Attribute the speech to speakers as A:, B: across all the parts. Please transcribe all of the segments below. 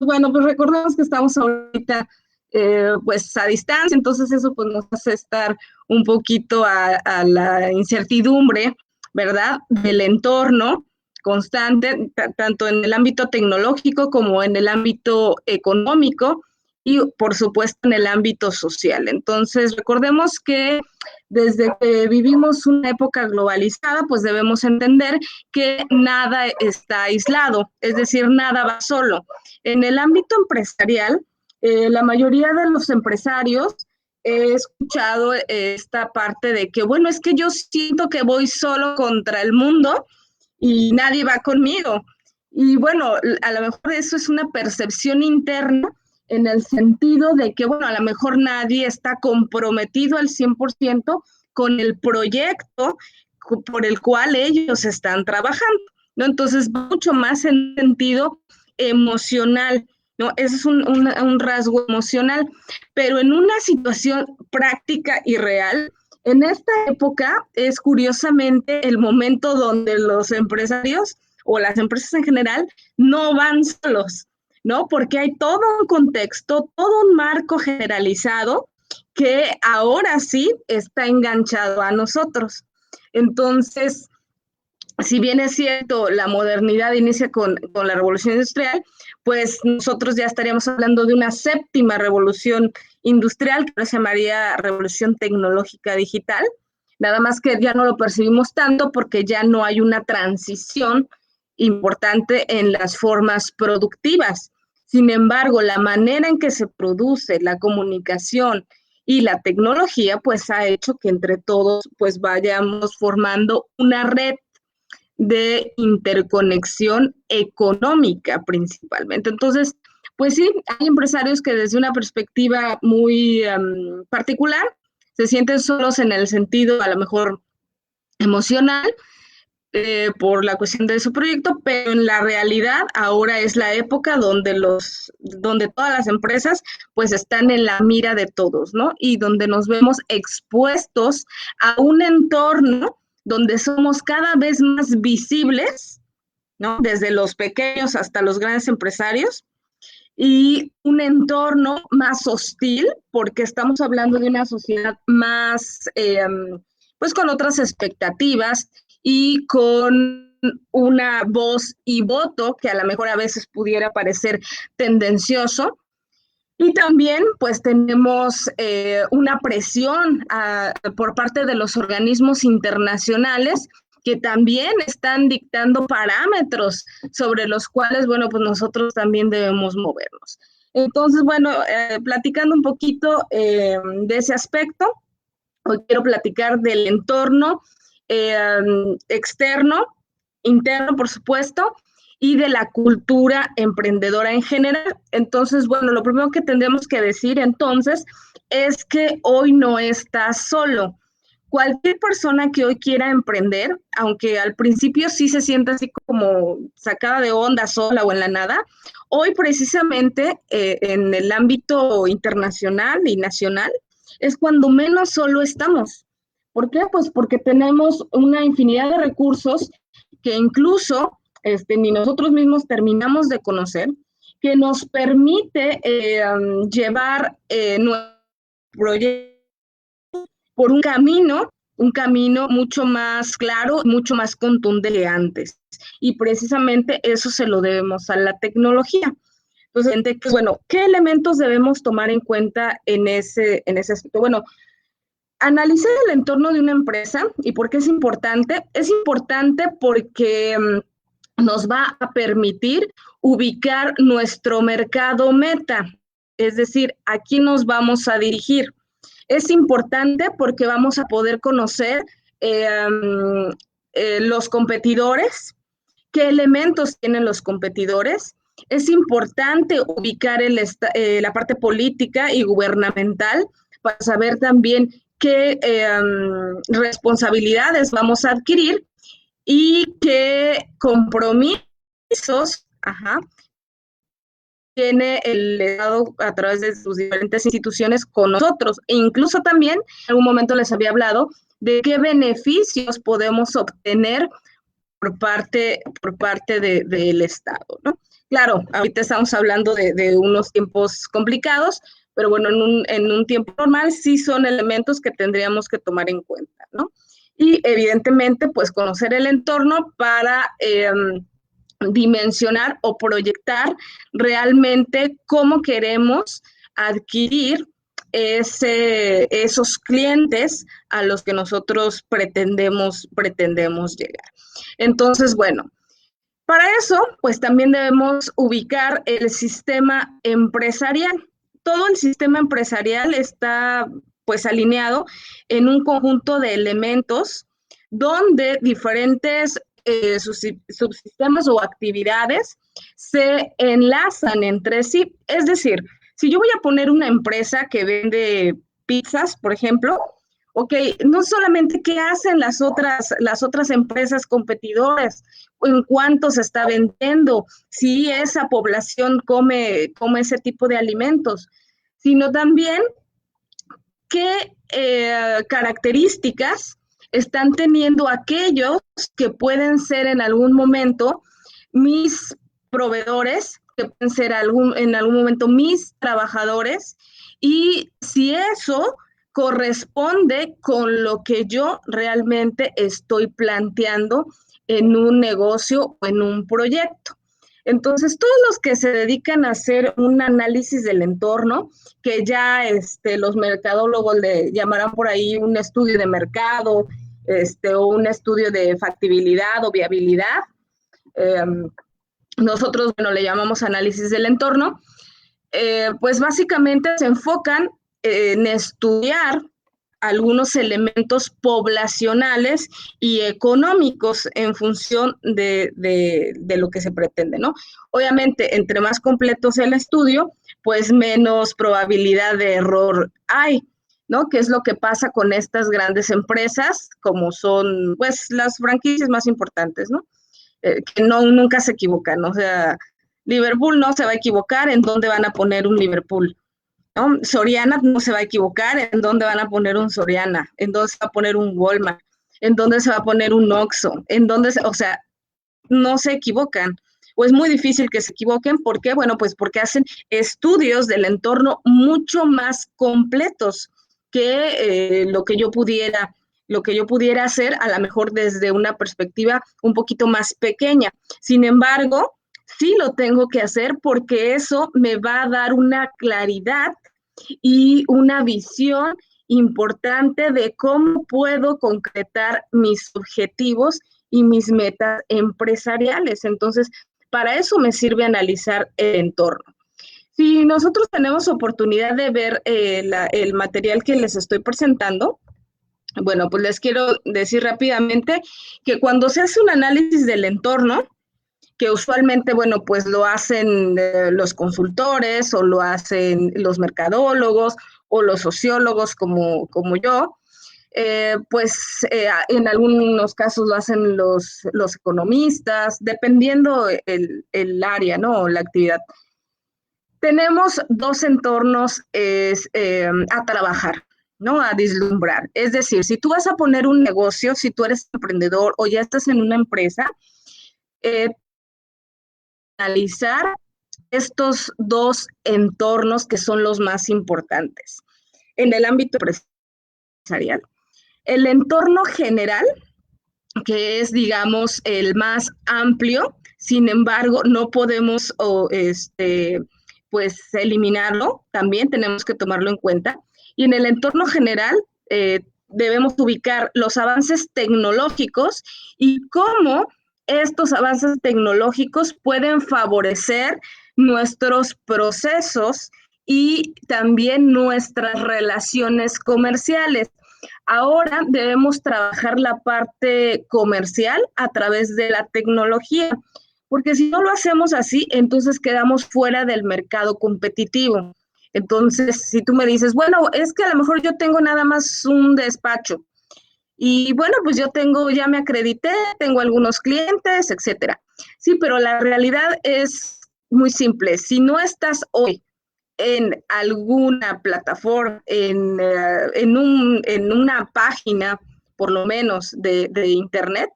A: Bueno, pues recordemos que estamos ahorita pues a distancia, entonces eso pues nos hace estar un poquito a la incertidumbre, ¿verdad? Del entorno constante, tanto en el ámbito tecnológico como en el ámbito económico y por supuesto en el ámbito social. Entonces recordemos que desde que vivimos una época globalizada, pues debemos entender que nada está aislado, es decir, nada va solo. En el ámbito empresarial, la mayoría de los empresarios he escuchado esta parte de que, bueno, es que yo siento que voy solo contra el mundo y nadie va conmigo. Y bueno, a lo mejor eso es una percepción interna en el sentido de que, bueno, a lo mejor nadie está comprometido al 100% con el proyecto por el cual ellos están trabajando, ¿no? Entonces, mucho más en sentido emocional, ¿no? Ese es un rasgo emocional, pero en una situación práctica y real, en esta época es curiosamente el momento donde los empresarios o las empresas en general no van solos, ¿no? Porque hay todo un contexto, todo un marco generalizado que ahora sí está enganchado a nosotros. Entonces, si bien es cierto, la modernidad inicia con la revolución industrial, pues nosotros ya estaríamos hablando de una séptima revolución industrial, que se llamaría revolución tecnológica digital, nada más que ya no lo percibimos tanto porque ya no hay una transición importante en las formas productivas. Sin embargo, la manera en que se produce la comunicación y la tecnología, pues ha hecho que entre todos, pues vayamos formando una red de interconexión económica principalmente. Entonces, pues sí, hay empresarios que desde una perspectiva muy particular se sienten solos en el sentido a lo mejor emocional por la cuestión de su proyecto, pero en la realidad ahora es la época donde todas las empresas pues están en la mira de todos, ¿no? Y donde nos vemos expuestos a un entorno donde somos cada vez más visibles, ¿no? Desde los pequeños hasta los grandes empresarios, y un entorno más hostil, porque estamos hablando de una sociedad más, pues con otras expectativas y con una voz y voto que a lo mejor a veces pudiera parecer tendencioso. Y también pues tenemos una presión por parte de los organismos internacionales que también están dictando parámetros sobre los cuales, bueno, pues nosotros también debemos movernos. Entonces, bueno, platicando un poquito de ese aspecto, hoy quiero platicar del entorno eh, externo, interno, por supuesto, y de la cultura emprendedora en general. Entonces, bueno, lo primero que tendremos que decir entonces es que hoy no estás solo. Cualquier persona que hoy quiera emprender, aunque al principio sí se sienta así como sacada de onda, sola o en la nada, hoy precisamente en el ámbito internacional y nacional es cuando menos solo estamos. ¿Por qué? Pues porque tenemos una infinidad de recursos que incluso ni nosotros mismos terminamos de conocer, que nos permite llevar nuestro proyecto por un camino mucho más claro, mucho más contundente que antes. Y precisamente eso se lo debemos a la tecnología. Entonces, bueno, ¿qué elementos debemos tomar en cuenta en ese aspecto? Bueno, analizar el entorno de una empresa y por qué es importante. Es importante porque nos va a permitir ubicar nuestro mercado meta, es decir, aquí nos vamos a dirigir. Es importante porque vamos a poder conocer los competidores, qué elementos tienen los competidores. Es importante ubicar la parte política y gubernamental para saber también qué responsabilidades vamos a adquirir y qué compromisos tiene el Estado a través de sus diferentes instituciones con nosotros. E incluso también, en algún momento les había hablado de qué beneficios podemos obtener por parte del Estado, ¿no? Claro, ahorita estamos hablando de unos tiempos complicados, pero bueno, en un tiempo normal sí son elementos que tendríamos que tomar en cuenta, ¿no? Y evidentemente, pues conocer el entorno para dimensionar o proyectar realmente cómo queremos adquirir esos clientes a los que nosotros pretendemos llegar. Entonces, bueno, para eso, pues también debemos ubicar el sistema empresarial. Todo el sistema empresarial está pues alineado en un conjunto de elementos donde diferentes subsistemas o actividades se enlazan entre sí. Es decir, si yo voy a poner una empresa que vende pizzas, por ejemplo, ok, no solamente qué hacen las otras empresas competidoras, en cuánto se está vendiendo, si esa población come ese tipo de alimentos, sino también qué características están teniendo aquellos que pueden ser en algún momento mis proveedores, que pueden ser en algún momento mis trabajadores, y si eso corresponde con lo que yo realmente estoy planteando en un negocio o en un proyecto. Entonces, todos los que se dedican a hacer un análisis del entorno, que ya los mercadólogos le llamarán por ahí un estudio de mercado, o un estudio de factibilidad o viabilidad. Nosotros, bueno, le llamamos análisis del entorno. Pues básicamente se enfocan en estudiar algunos elementos poblacionales y económicos en función de lo que se pretende, ¿no? Obviamente, entre más completo sea el estudio, pues menos probabilidad de error hay, ¿no? ¿Qué es lo que pasa con estas grandes empresas, como son, pues, las franquicias más importantes, ¿no? Que nunca se equivocan, o sea, Liverpool no se va a equivocar en dónde van a poner un Liverpool, ¿no? Soriana no se va a equivocar en dónde van a poner un Soriana, en dónde se va a poner un Walmart, en dónde se va a poner un Oxxo, o sea, no se equivocan. O es muy difícil que se equivoquen. ¿Por qué? Bueno, pues porque hacen estudios del entorno mucho más completos que lo que yo pudiera hacer, a lo mejor desde una perspectiva un poquito más pequeña. Sin embargo, sí lo tengo que hacer porque eso me va a dar una claridad y una visión importante de cómo puedo concretar mis objetivos y mis metas empresariales. Entonces, para eso me sirve analizar el entorno. Si nosotros tenemos oportunidad de ver el material que les estoy presentando, bueno, pues les quiero decir rápidamente que cuando se hace un análisis del entorno, que usualmente, bueno, pues lo hacen los consultores o lo hacen los mercadólogos o los sociólogos como yo, en algunos casos lo hacen los economistas, dependiendo el área, ¿no? O la actividad. Tenemos dos entornos a trabajar, ¿no? A vislumbrar. Es decir, si tú vas a poner un negocio, si tú eres emprendedor o ya estás en una empresa, analizar estos dos entornos que son los más importantes en el ámbito empresarial. El entorno general, que es, digamos, el más amplio, sin embargo, no podemos pues eliminarlo, también tenemos que tomarlo en cuenta. Y en el entorno general debemos ubicar los avances tecnológicos y cómo estos avances tecnológicos pueden favorecer nuestros procesos y también nuestras relaciones comerciales. Ahora debemos trabajar la parte comercial a través de la tecnología, porque si no lo hacemos así, entonces quedamos fuera del mercado competitivo. Entonces, si tú me dices, bueno, es que a lo mejor yo tengo nada más un despacho y bueno, pues ya me acredité, tengo algunos clientes, etcétera. Sí, pero la realidad es muy simple. Si no estás hoy en alguna plataforma, en una página, por lo menos, de internet,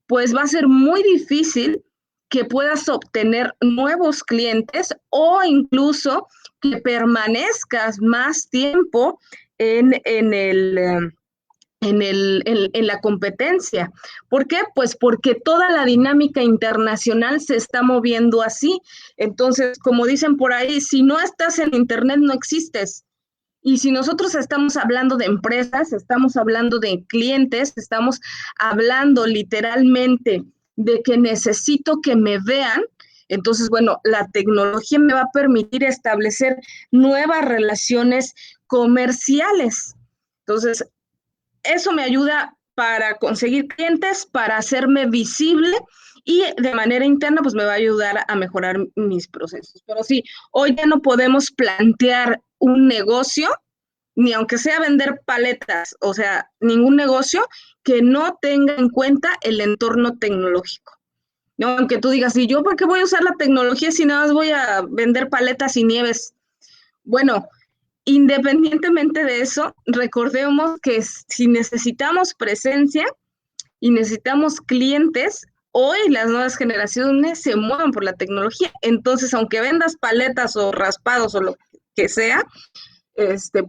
A: pues va a ser muy difícil que puedas obtener nuevos clientes o incluso que permanezcas más tiempo en la competencia. ¿Por qué? Pues porque toda la dinámica internacional se está moviendo así. Entonces, como dicen por ahí, si no estás en Internet, no existes. Y si nosotros estamos hablando de empresas, estamos hablando de clientes, estamos hablando literalmente de que necesito que me vean, entonces, bueno, la tecnología me va a permitir establecer nuevas relaciones comerciales. Entonces, eso me ayuda para conseguir clientes, para hacerme visible y de manera interna pues me va a ayudar a mejorar mis procesos. Pero sí, hoy ya no podemos plantear un negocio, ni aunque sea vender paletas, o sea, ningún negocio que no tenga en cuenta el entorno tecnológico. ¿No? Aunque tú digas, ¿y yo por qué voy a usar la tecnología si nada más voy a vender paletas y nieves? Bueno, independientemente de eso, recordemos que si necesitamos presencia y necesitamos clientes, hoy las nuevas generaciones se mueven por la tecnología. Entonces, aunque vendas paletas o raspados o lo que sea,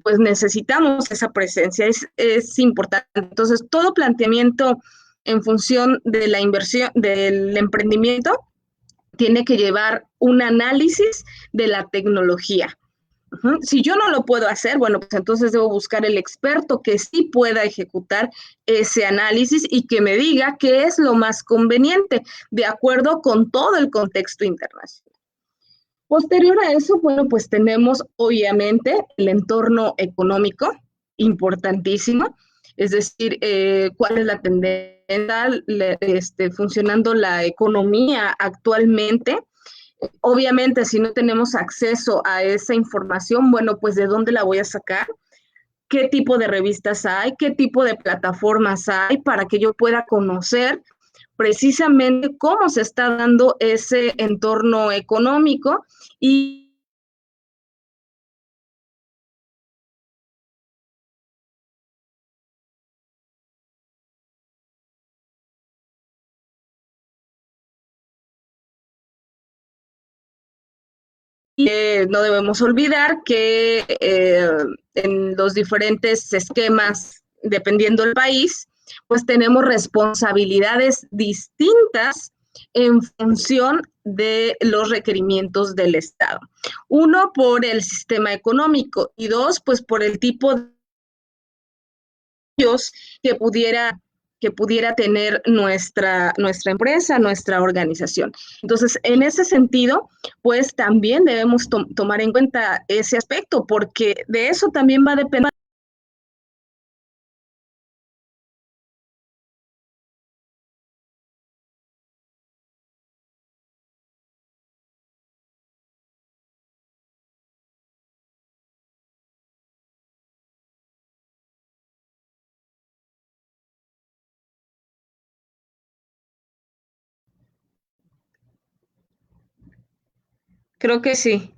A: pues necesitamos esa presencia, es importante. Entonces, todo planteamiento en función de la inversión, del emprendimiento, tiene que llevar un análisis de la tecnología. Si yo no lo puedo hacer, bueno, pues entonces debo buscar el experto que sí pueda ejecutar ese análisis y que me diga qué es lo más conveniente, de acuerdo con todo el contexto internacional. Posterior a eso, bueno, pues tenemos obviamente el entorno económico, importantísimo, es decir, cuál es la tendencia, funcionando la economía actualmente. Obviamente, si no tenemos acceso a esa información, bueno, pues ¿de dónde la voy a sacar? ¿Qué tipo de revistas hay? ¿Qué tipo de plataformas hay para que yo pueda conocer precisamente cómo se está dando ese entorno económico? Y no debemos olvidar que en los diferentes esquemas, dependiendo del país, pues tenemos responsabilidades distintas en función de los requerimientos del Estado. Uno, por el sistema económico y dos, pues por el tipo de ellos que pudiera tener nuestra empresa, nuestra organización. Entonces, en ese sentido, pues también debemos tomar en cuenta ese aspecto, porque de eso también va a depender. Creo que sí.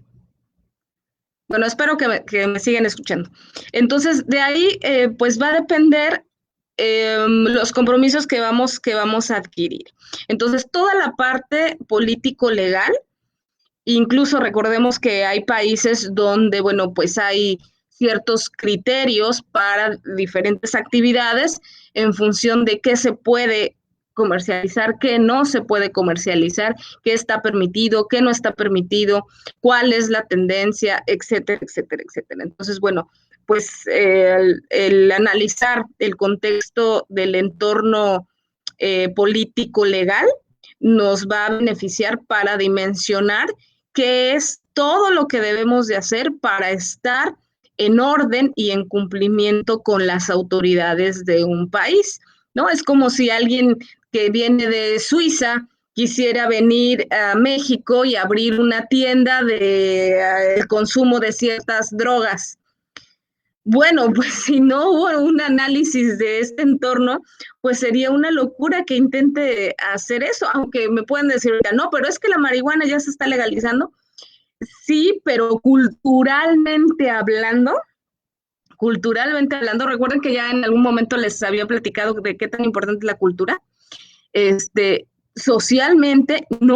A: Bueno, espero que me sigan escuchando. Entonces, de ahí, pues va a depender los compromisos que vamos a adquirir. Entonces, toda la parte político-legal. Incluso recordemos que hay países donde, bueno, pues hay ciertos criterios para diferentes actividades en función de qué se puede comercializar, qué no se puede comercializar, qué está permitido, qué no está permitido, cuál es la tendencia, etcétera, etcétera, etcétera. Entonces, bueno, pues el analizar el contexto del entorno político legal nos va a beneficiar para dimensionar qué es todo lo que debemos de hacer para estar en orden y en cumplimiento con las autoridades de un país, ¿no? Es como si alguien que viene de Suiza quisiera venir a México y abrir una tienda de el consumo de ciertas drogas. Bueno, pues si no hubo un análisis de este entorno, pues sería una locura que intente hacer eso, aunque me pueden decir, no, pero es que la marihuana ya se está legalizando. Sí, pero culturalmente hablando, recuerden que ya en algún momento les había platicado de qué tan importante es la cultura. Socialmente no